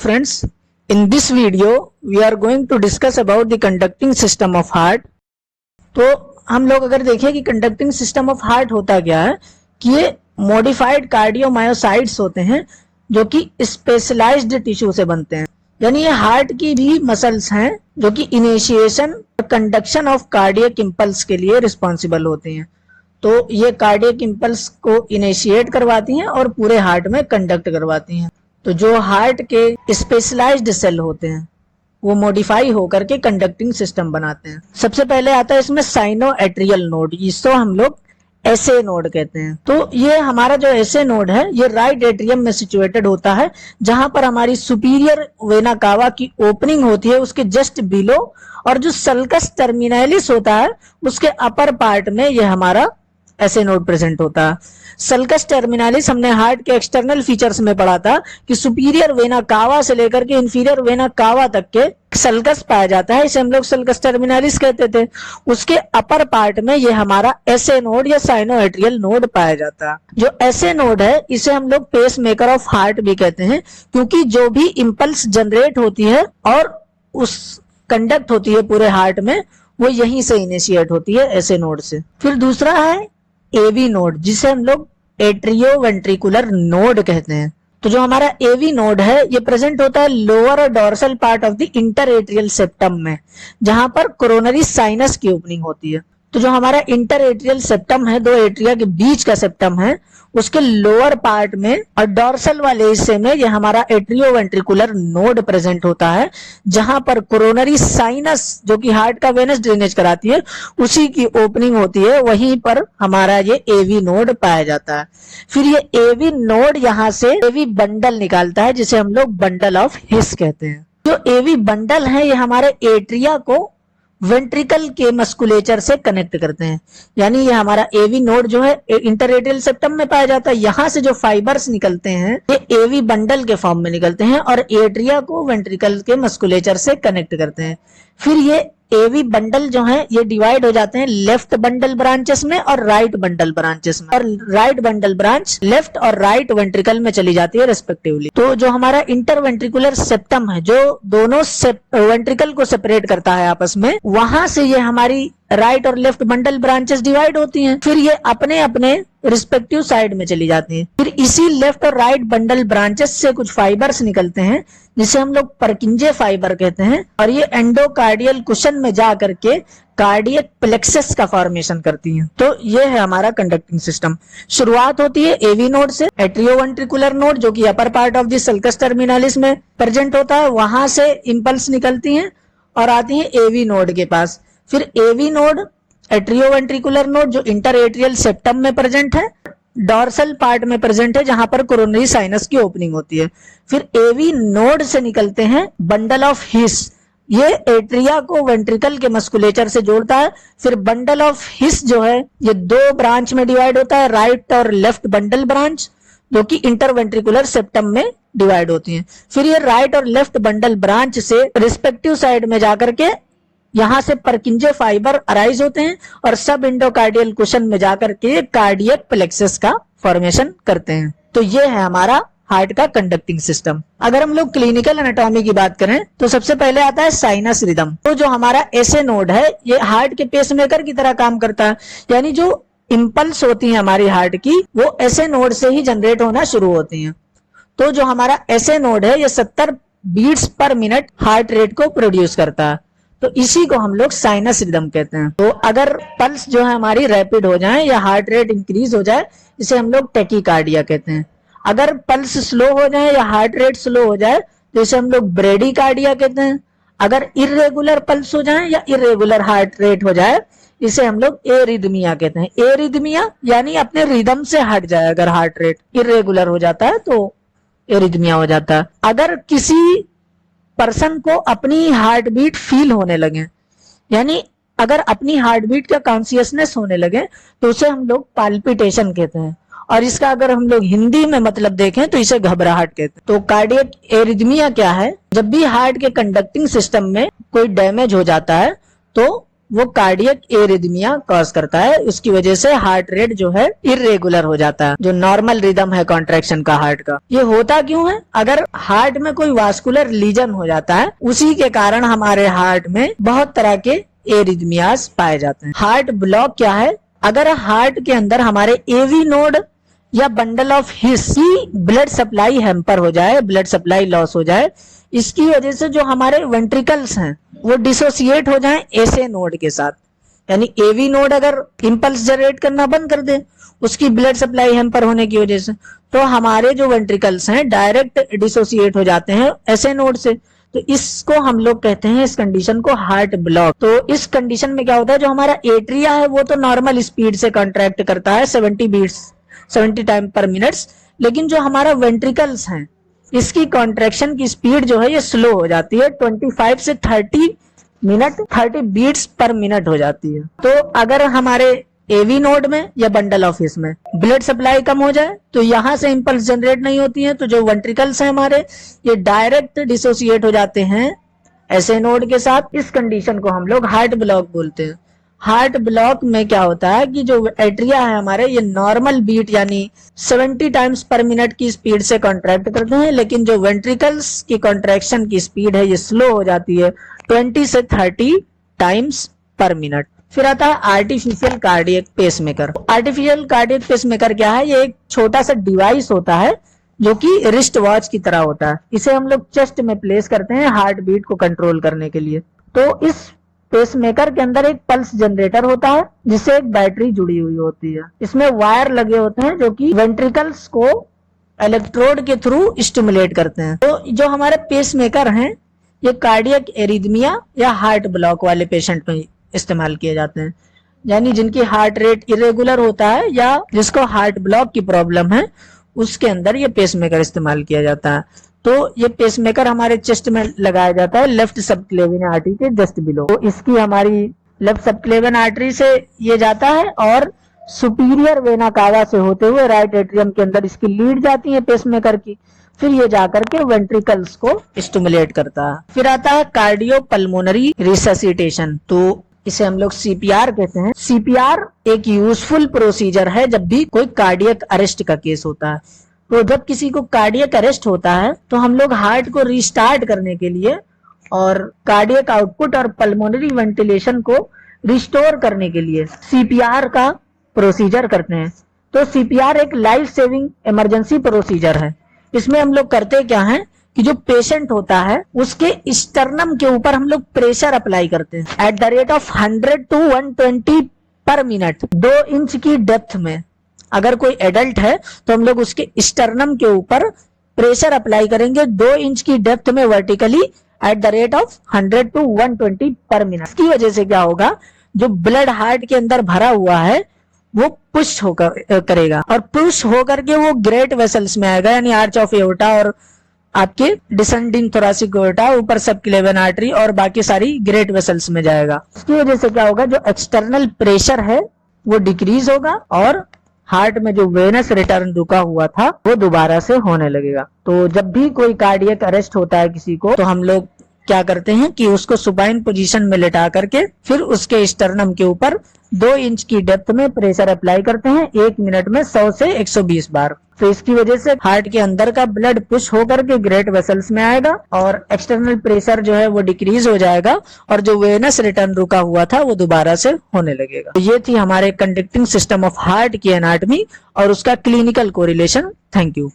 Friends, in this video we are going to discuss about the conducting system of heart. तो हम लोग अगर देखें कि कंडक्टिंग सिस्टम ऑफ हार्ट होता क्या है कि ये मॉडिफाइड कार्डियोमायोसाइट्स होते हैं जो कि स्पेशलाइज्ड टिश्यू से बनते हैं, यानी ये हार्ट की भी मसल्स हैं जो कि इनिशिएशन और कंडक्शन ऑफ कार्डियक इंपल्स के लिए रिस्पॉन्सिबल होती हैं। तो ये कार्डियक इंपल्स को इनिशिएट करवाती हैं और पूरे हार्ट में कंडक्ट करवाती हैं। तो जो हार्ट के स्पेशलाइज्ड सेल होते हैं वो मॉडिफाई होकर के कंडक्टिंग सिस्टम बनाते हैं। सबसे पहले आता है इसमें साइनो एट्रियल नोड, इसको हम लोग एसए नोड कहते हैं। तो ये हमारा जो एसए नोड है ये राइट एट्रियम में सिचुएटेड होता है, जहां पर हमारी सुपीरियर वेना कावा की ओपनिंग होती है उसके जस्ट बिलो, और जो सल्कस टर्मिनलिस होता है उसके अपर पार्ट में ये हमारा एसए नोड प्रेजेंट होता है। सल्कस टर्मिनलिस हमने हार्ट के एक्सटर्नल फीचर्स में पढ़ा था कि सुपीरियर वेना कावा से लेकर के इंफीरियर वेना कावा तक के सल्कस पाया जाता है, इसे हम लोग सल्कस टर्मिनलिस कहते थे। उसके अपर पार्ट में ये हमारा एसए नोड या साइनोएट्रियल नोड पाया जाता है। जो एसए नोड है इसे हम लोग पेस मेकर ऑफ हार्ट भी कहते हैं, क्योंकि जो भी इंपल्स जनरेट होती है और उस कंडक्ट होती है पूरे हार्ट में वो यहीं से इनिशिएट होती है एसए नोड से। फिर दूसरा है एवी नोड, जिसे हम लोग एट्रियोवेंट्रिकुलर नोड कहते हैं। तो जो हमारा एवी नोड है ये प्रेजेंट होता है लोअर और dorsal part of the inter atrial septum में, जहां पर कोरोनरी साइनस की ओपनिंग होती है। तो जो हमारा इंटर एट्रियल सेप्टम है, दो एट्रिया के बीच का सेप्टम है, उसके लोअर पार्ट में और डोर्सल वाले हिस्से में ये हमारा एट्रियोवेंट्रिकुलर नोड प्रेजेंट होता है, जहां पर कोरोनरी साइनस जो कि हार्ट का वेनस ड्रेनेज कराती है उसी की ओपनिंग होती है, वहीं पर हमारा ये एवी नोड पाया जाता है। फिर ये एवी नोड यहाँ से एवी बंडल निकालता है, जिसे हम लोग बंडल ऑफ हिस कहते हैं। जो एवी बंडल है ये हमारे एट्रिया को वेंट्रिकल के मस्कुलेचर से कनेक्ट करते हैं, यानी ये हमारा एवी नोड जो है इंटरएट्रियल सेप्टम में पाया जाता है। यहाँ से जो फाइबर्स निकलते हैं ये एवी बंडल के फॉर्म में निकलते हैं और एट्रिया को वेंट्रिकल के मस्कुलेचर से कनेक्ट करते हैं। फिर ये एवी बंडल जो है ये डिवाइड हो जाते हैं लेफ्ट बंडल ब्रांचेस में और राइट बंडल ब्रांचेस में, और राइट बंडल ब्रांच लेफ्ट और राइट वेंट्रिकल में चली जाती है रेस्पेक्टिवली। तो जो हमारा इंटरवेंट्रिकुलर सेप्टम है जो दोनों वेंट्रिकल को सेपरेट करता है आपस में, वहां से ये हमारी राइट और लेफ्ट बंडल ब्रांचेस डिवाइड होती हैं। फिर ये अपने अपने रिस्पेक्टिव साइड में चली जाती हैं। फिर इसी लेफ्ट और राइट बंडल ब्रांचेस से कुछ फाइबर्स निकलते हैं जिसे हम लोग परकिंजे फाइबर कहते हैं, और ये एंडोकार्डियल कुशन में जा करके कार्डियक प्लेक्सस का फॉर्मेशन करती हैं। तो ये है हमारा कंडक्टिंग सिस्टम। शुरुआत होती है एवी नोड से, एट्रियोवेंट्रिकुलर नोड जो कि upper part of the sulcus terminalis में प्रेजेंट होता है, वहां से इंपल्स निकलती हैं और आती हैं एवी नोड के पास। फिर एवी नोड एट्रियोवेंट्रिकुलर नोड जो इंटर एट्रियल सेप्टम में प्रेजेंट है, डोर्सल पार्ट में प्रेजेंट है जहां पर कोरोनरी साइनस की ओपनिंग होती है। फिर एवी नोड से निकलते हैं बंडल ऑफ हिस, ये एट्रिया को वेंट्रिकल के मस्कुलेचर से जोड़ता है। फिर बंडल ऑफ हिस जो है ये दो ब्रांच में डिवाइड होता है, राइट और लेफ्ट बंडल ब्रांच जो कि इंटरवेंट्रिकुलर सेप्टम में डिवाइड होती हैं। फिर ये राइट और लेफ्ट बंडल ब्रांच से रिस्पेक्टिव साइड में जाकर के यहां से परकिंजे फाइबर अराइज होते हैं और सब इंडोकार्डियल कुशन में जाकर के कार्डियक प्लेक्सस का फॉर्मेशन करते हैं। तो ये है हमारा हार्ट का कंडक्टिंग सिस्टम। अगर हम लोग क्लिनिकल एनाटॉमी की बात करें तो सबसे पहले आता है साइनस रिदम। तो जो हमारा एसए नोड है ये हार्ट के पेसमेकर की तरह काम करता है, यानी जो इंपल्स होती है हमारी हार्ट की वो एसए नोड से ही जनरेट होना शुरू होती है। तो जो हमारा एसए नोड है ये 70 बीट्स पर मिनट हार्ट रेट को प्रोड्यूस करता है, तो इसी को हम लोग साइनस रिदम कहते हैं। तो अगर पल्स जो है हमारी रैपिड हो जाए या हार्ट रेट इंक्रीज हो जाए इसे हम लोग टैकीकार्डिया कहते हैं। अगर पल्स स्लो हो जाए या हार्ट रेट स्लो हो जाए तो इसे हम लोग ब्रेडीकार्डिया कहते हैं। अगर इरेगुलर पल्स हो जाए या इरेगुलर हार्ट रेट हो जाए इसे हम लोग एरिदमिया कहते हैं। एरिदमिया यानी अपने रिदम से हट जाए, अगर हार्ट रेट इरेगुलर हो जाता है तो एरिदमिया हो जाता है। अगर किसी पर्सन को अपनी हार्ट बीट फील होने लगे, यानी अगर अपनी हार्ट बीट का कॉन्शियसनेस होने लगे तो उसे हम लोग पाल्पिटेशन कहते हैं, और इसका अगर हम लोग हिंदी में मतलब देखें तो इसे घबराहट कहते हैं। तो कार्डियक एरिदमिया क्या है? जब भी हार्ट के कंडक्टिंग सिस्टम में कोई डैमेज हो जाता है तो वो कार्डियक एरिथमिया कॉज करता है। उसकी वजह से हार्ट रेट जो है इरेगुलर हो जाता है, जो नॉर्मल रिदम है कॉन्ट्रैक्शन का हार्ट का। ये होता क्यों है? अगर हार्ट में कोई वास्कुलर लीजन हो जाता है, उसी के कारण हमारे हार्ट में बहुत तरह के एरिथमियास पाए जाते हैं। हार्ट ब्लॉक क्या है? अगर हार्ट के अंदर हमारे एवी नोड या बंडल ऑफ हिस की ब्लड सप्लाई हैम्पर हो जाए, ब्लड सप्लाई लॉस हो जाए, इसकी वजह से जो हमारे वेंट्रिकल्स हैं वो डिसोसिएट हो जाएं एसए नोड के साथ, यानी एवी नोड अगर इंपल्स जनरेट करना बंद कर दे उसकी ब्लड सप्लाई हैम्पर होने की वजह से, तो हमारे जो वेंट्रिकल्स हैं डायरेक्ट डिसोसिएट हो जाते हैं एसए नोड से। तो इसको हम लोग कहते हैं, इस कंडीशन को हार्ट ब्लॉक। तो इस कंडीशन में क्या होता है, जो हमारा एट्रिया है वो तो नॉर्मल स्पीड से कॉन्ट्रैक्ट करता है 70 टाइम पर मिनट, लेकिन जो हमारा वेंट्रिकल्स हैं इसकी कॉन्ट्रैक्शन की स्पीड जो है ये स्लो हो जाती है, 25 से 30 बीट्स पर मिनट हो जाती है। तो अगर हमारे एवी नोड में या बंडल ऑफ हिस में ब्लड सप्लाई कम हो जाए तो यहां से इंपल्स जनरेट नहीं होती है, तो जो वेंट्रिकल्स हैं हमारे ये डायरेक्ट डिसोसिएट हो जाते हैं एसए नोड के साथ। इस कंडीशन को हम लोग हार्ट ब्लॉक बोलते हैं। हार्ट ब्लॉक में क्या होता है कि जो एट्रिया है हमारे ये नॉर्मल बीट यानी 70 टाइम्स पर मिनट की स्पीड से कॉन्ट्रैक्ट करते हैं, लेकिन जो वेंट्रिकल्स की कॉन्ट्रैक्शन की स्पीड है ये स्लो हो जाती है 20 से 30 टाइम्स पर मिनट। फिर आता है artificial cardiac pacemaker. Artificial cardiac pacemaker क्या है? ये एक छोटा सा डिवाइस होता है जो कि रिस्ट वॉच की तरह होता है। इसे हम लोग चेस्ट में प्लेस करते हैं हार्ट बीट को कंट्रोल करने के लिए। तो इस पेसमेकर के अंदर एक पल्स जनरेटर होता है जिससे एक बैटरी जुड़ी हुई होती है। इसमें वायर लगे होते हैं जो कि वेंट्रिकल्स को इलेक्ट्रोड के थ्रू स्टिमुलेट करते हैं। तो जो हमारे पेसमेकर हैं ये कार्डियक एरिथमिया या हार्ट ब्लॉक वाले पेशेंट में इस्तेमाल किए जाते हैं, यानी जिनकी हार्ट रेट इरेगुलर होता है या जिसको हार्ट ब्लॉक की प्रॉब्लम है उसके अंदर ये पेसमेकर इस्तेमाल किया जाता है। तो ये पेसमेकर हमारे चेस्ट में लगाया जाता है लेफ्ट सबक्लेवियन आर्टरी के जस्ट बिलो। तो इसकी हमारी लेफ्ट सबक्लेवियन आर्टरी से ये जाता है और सुपीरियर वेना कावा से होते हुए राइट एट्रियम के अंदर इसकी लीड जाती है पेसमेकर की, फिर ये जाकर के वेंट्रिकल्स को स्टिमुलेट करता है। फिर आता है कार्डियोपल्मोनरी रिससिटेशन, तो इसे हम लोग सीपीआर कहते हैं। सीपीआर एक यूजफुल प्रोसीजर है जब भी कोई कार्डियक अरेस्ट का केस होता है। तो जब किसी को कार्डियक अरेस्ट होता है तो हम लोग हार्ट को रिस्टार्ट करने के लिए और कार्डियक आउटपुट और पल्मोनरी वेंटिलेशन को रिस्टोर करने के लिए सीपीआर का प्रोसीजर करते हैं। तो सीपीआर एक लाइफ सेविंग इमरजेंसी प्रोसीजर है। इसमें हम लोग करते क्या है कि जो पेशेंट होता है उसके स्टर्नम के ऊपर हम लोग प्रेशर अप्लाई करते हैं at the rate of 100 to 120 पर मिनट, 2 इंच की डेप्थ में। अगर कोई एडल्ट है तो हम लोग उसके स्टर्नम के ऊपर प्रेशर अप्लाई करेंगे 2 इंच की डेप्थ में vertically at the rate of 100 to 120 पर मिनट। इसकी वजह से क्या होगा, जो ब्लड हार्ट के अंदर भरा हुआ है वो पुश होकर करेगा और पुश होकर के वो ग्रेट वेसल्स में आएगा, यानी आर्च ऑफ एओर्टा और आपके डिसेंडिंग थोरासिक एओर्टा, ऊपर सबक्लेवियन आर्टरी और बाकी सारी ग्रेट वेसल्स में जाएगा। इसकी वजह से क्या होगा, जो एक्सटर्नल प्रेशर है वो डिक्रीज होगा और हार्ट में जो वेनस रिटर्न रुका हुआ था वो दोबारा से होने लगेगा। तो जब भी कोई कार्डियक अरेस्ट होता है किसी को तो हम लोग क्या करते हैं कि उसको सुपाइन पोजीशन में लेटा करके फिर उसके स्टर्नम के ऊपर 2 इंच की डेप्थ में प्रेशर अप्लाई करते हैं 1 मिनट में 100 से 120 बार। तो इसकी वजह से हार्ट के अंदर का ब्लड पुश होकर के ग्रेट वेसल्स में आएगा और एक्सटर्नल प्रेशर जो है वो डिक्रीज हो जाएगा और जो वेनस रिटर्न रुका हुआ था वो दोबारा से होने लगेगा। तो ये थी हमारे कंडक्टिंग सिस्टम ऑफ हार्ट की एनाटॉमी और उसका क्लिनिकल कोरिलेशन। Thank you.